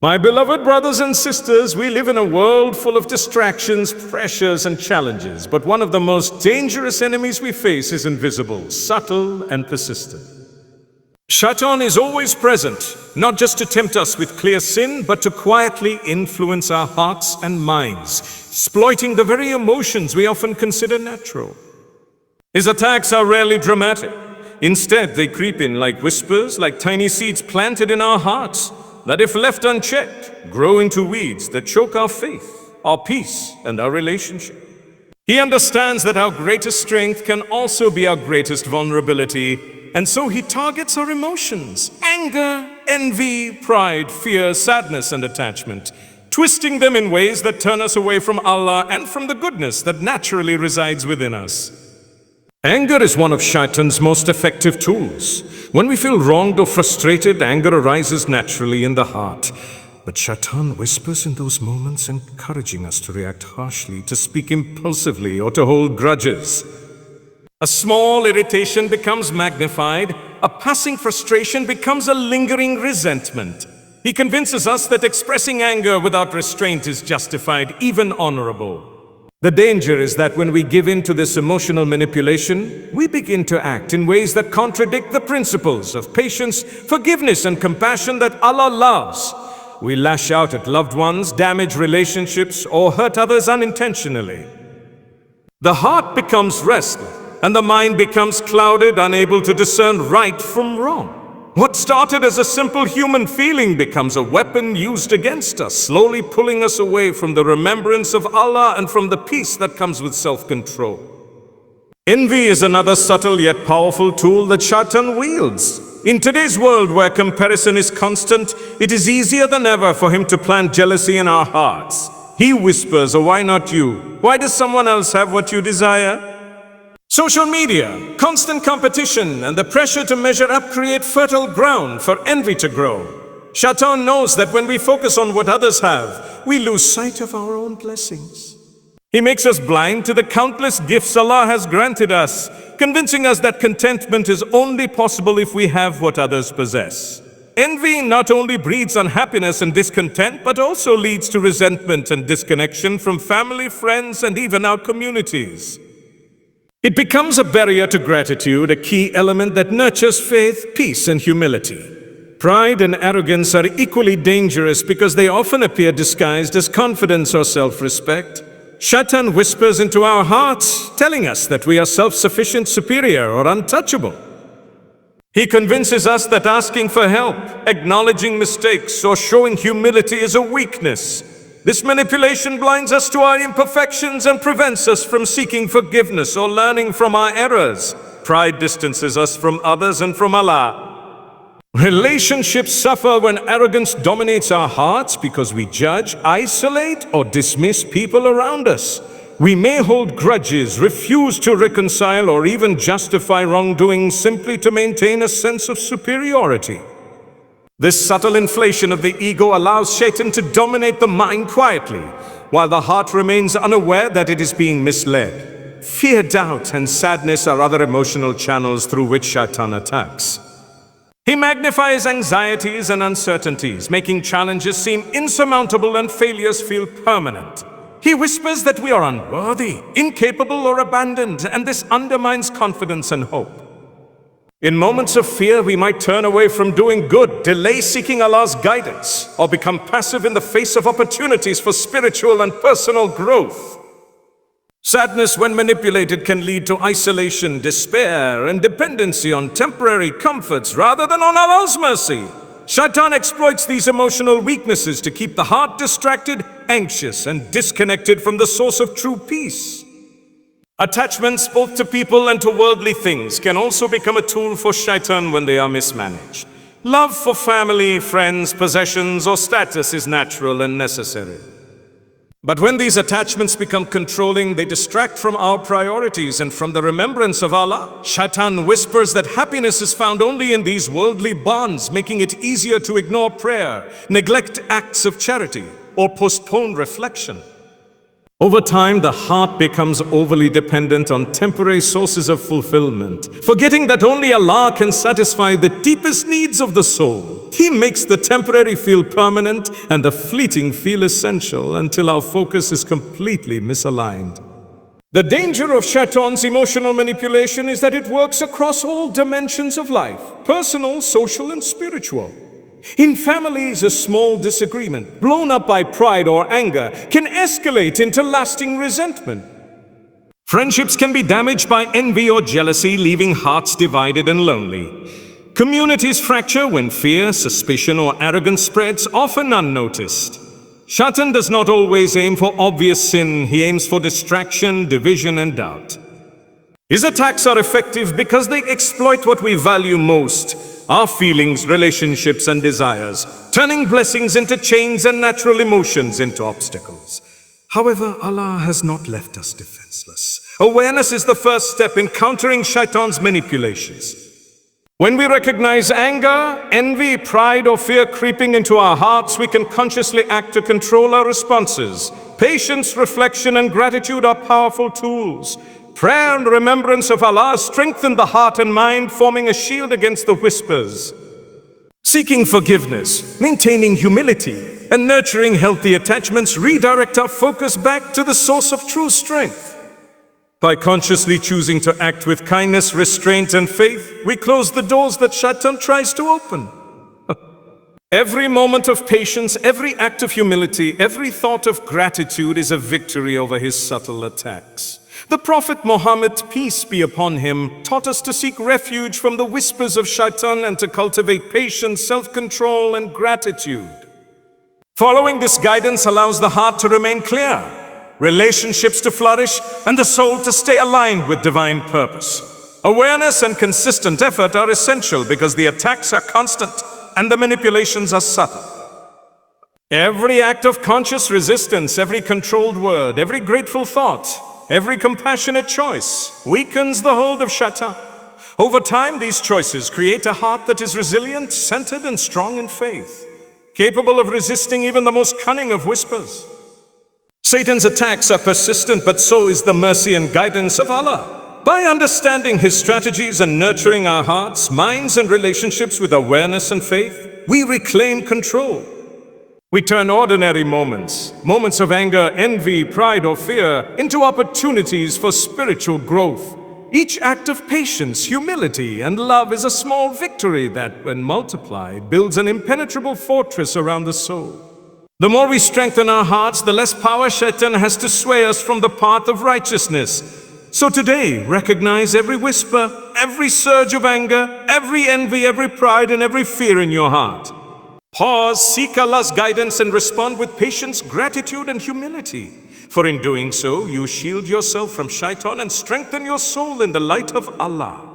My beloved brothers and sisters, we live in a world full of distractions, pressures, and challenges, but one of the most dangerous enemies we face is invisible, subtle, and persistent. Shaitan is always present, not just to tempt us with clear sin, but to quietly influence our hearts and minds, exploiting the very emotions we often consider natural. His attacks are rarely dramatic. Instead, they creep in like whispers, like tiny seeds planted in our hearts, that if left unchecked, grow into weeds that choke our faith, our peace, and our relationship. He understands that our greatest strength can also be our greatest vulnerability, and so he targets our emotions: anger, envy, pride, fear, sadness, and attachment, twisting them in ways that turn us away from Allah and from the goodness that naturally resides within us. Anger is one of Shaitan's most effective tools. When we feel wronged or frustrated, anger arises naturally in the heart. But Shaitan whispers in those moments, encouraging us to react harshly, to speak impulsively, or to hold grudges. A small irritation becomes magnified. A passing frustration becomes a lingering resentment. He convinces us that expressing anger without restraint is justified, even honorable. The danger is that when we give in to this emotional manipulation, we begin to act in ways that contradict the principles of patience, forgiveness, and compassion that Allah loves. We lash out at loved ones, damage relationships, or hurt others unintentionally. The heart becomes restless, and the mind becomes clouded, unable to discern right from wrong. What started as a simple human feeling becomes a weapon used against us, slowly pulling us away from the remembrance of Allah and from the peace that comes with self-control. Envy is another subtle yet powerful tool that Shaitan wields. In today's world where comparison is constant, it is easier than ever for him to plant jealousy in our hearts. He whispers, "Oh, why not you? Why does someone else have what you desire?" Social media, constant competition, and the pressure to measure up create fertile ground for envy to grow. Shaitan knows that when we focus on what others have, we lose sight of our own blessings. He makes us blind to the countless gifts Allah has granted us, convincing us that contentment is only possible if we have what others possess. Envy not only breeds unhappiness and discontent, but also leads to resentment and disconnection from family, friends, and even our communities. It becomes a barrier to gratitude, a key element that nurtures faith, peace, and humility. Pride and arrogance are equally dangerous because they often appear disguised as confidence or self-respect. Shaitan whispers into our hearts, telling us that we are self-sufficient, superior, or untouchable. He convinces us that asking for help, acknowledging mistakes, or showing humility is a weakness. This manipulation blinds us to our imperfections and prevents us from seeking forgiveness or learning from our errors. Pride distances us from others and from Allah. Relationships suffer when arrogance dominates our hearts because we judge, isolate, or dismiss people around us. We may hold grudges, refuse to reconcile, or even justify wrongdoing simply to maintain a sense of superiority. This subtle inflation of the ego allows Shaitan to dominate the mind quietly, while the heart remains unaware that it is being misled. Fear, doubt, and sadness are other emotional channels through which Shaitan attacks. He magnifies anxieties and uncertainties, making challenges seem insurmountable and failures feel permanent. He whispers that we are unworthy, incapable, or abandoned, and this undermines confidence and hope. In moments of fear, we might turn away from doing good, delay seeking Allah's guidance, or become passive in the face of opportunities for spiritual and personal growth. Sadness, when manipulated, can lead to isolation, despair, and dependency on temporary comforts rather than on Allah's mercy. Shaitan exploits these emotional weaknesses to keep the heart distracted, anxious, and disconnected from the source of true peace. Attachments both to people and to worldly things can also become a tool for Shaitan when they are mismanaged. Love for family, friends, possessions, or status is natural and necessary. But when these attachments become controlling, they distract from our priorities and from the remembrance of Allah. Shaitan whispers that happiness is found only in these worldly bonds, making it easier to ignore prayer, neglect acts of charity, or postpone reflection. Over time, the heart becomes overly dependent on temporary sources of fulfillment, forgetting that only Allah can satisfy the deepest needs of the soul. He makes the temporary feel permanent and the fleeting feel essential until our focus is completely misaligned. The danger of Shaitan's emotional manipulation is that it works across all dimensions of life: personal, social, and spiritual. In families, a small disagreement, blown up by pride or anger, can escalate into lasting resentment. Friendships can be damaged by envy or jealousy, leaving hearts divided and lonely. Communities fracture when fear, suspicion, or arrogance spreads, often unnoticed. Shaitan does not always aim for obvious sin. He aims for distraction, division, and doubt. His attacks are effective because they exploit what we value most: our feelings, relationships, and desires, turning blessings into chains and natural emotions into obstacles. However, Allah has not left us defenseless. Awareness is the first step in countering Shaitan's manipulations. When we recognize anger, envy, pride, or fear creeping into our hearts, we can consciously act to control our responses. Patience, reflection, and gratitude are powerful tools. Prayer and remembrance of Allah strengthen the heart and mind, forming a shield against the whispers. Seeking forgiveness, maintaining humility, and nurturing healthy attachments redirect our focus back to the source of true strength. By consciously choosing to act with kindness, restraint, and faith, we close the doors that Shaitan tries to open. Every moment of patience, every act of humility, every thought of gratitude is a victory over his subtle attacks. The Prophet Muhammad, peace be upon him, taught us to seek refuge from the whispers of Shaitan and to cultivate patience, self-control, and gratitude. Following this guidance allows the heart to remain clear, relationships to flourish, and the soul to stay aligned with divine purpose. Awareness and consistent effort are essential because the attacks are constant and the manipulations are subtle. Every act of conscious resistance, every controlled word, every grateful thought, every compassionate choice weakens the hold of Shaitan. Over time, these choices create a heart that is resilient, centered, and strong in faith, capable of resisting even the most cunning of whispers. Satan's attacks are persistent, but so is the mercy and guidance of Allah. By understanding his strategies and nurturing our hearts, minds, and relationships with awareness and faith, we reclaim control. We turn ordinary moments of anger, envy, pride, or fear, into opportunities for spiritual growth. Each act of patience, humility, and love is a small victory that, when multiplied, builds an impenetrable fortress around the soul. The more we strengthen our hearts, the less power Shaitan has to sway us from the path of righteousness. So today, recognize every whisper, every surge of anger, every envy, every pride, and every fear in your heart. Pause, seek Allah's guidance, and respond with patience, gratitude, and humility. For in doing so, you shield yourself from Shaitan and strengthen your soul in the light of Allah.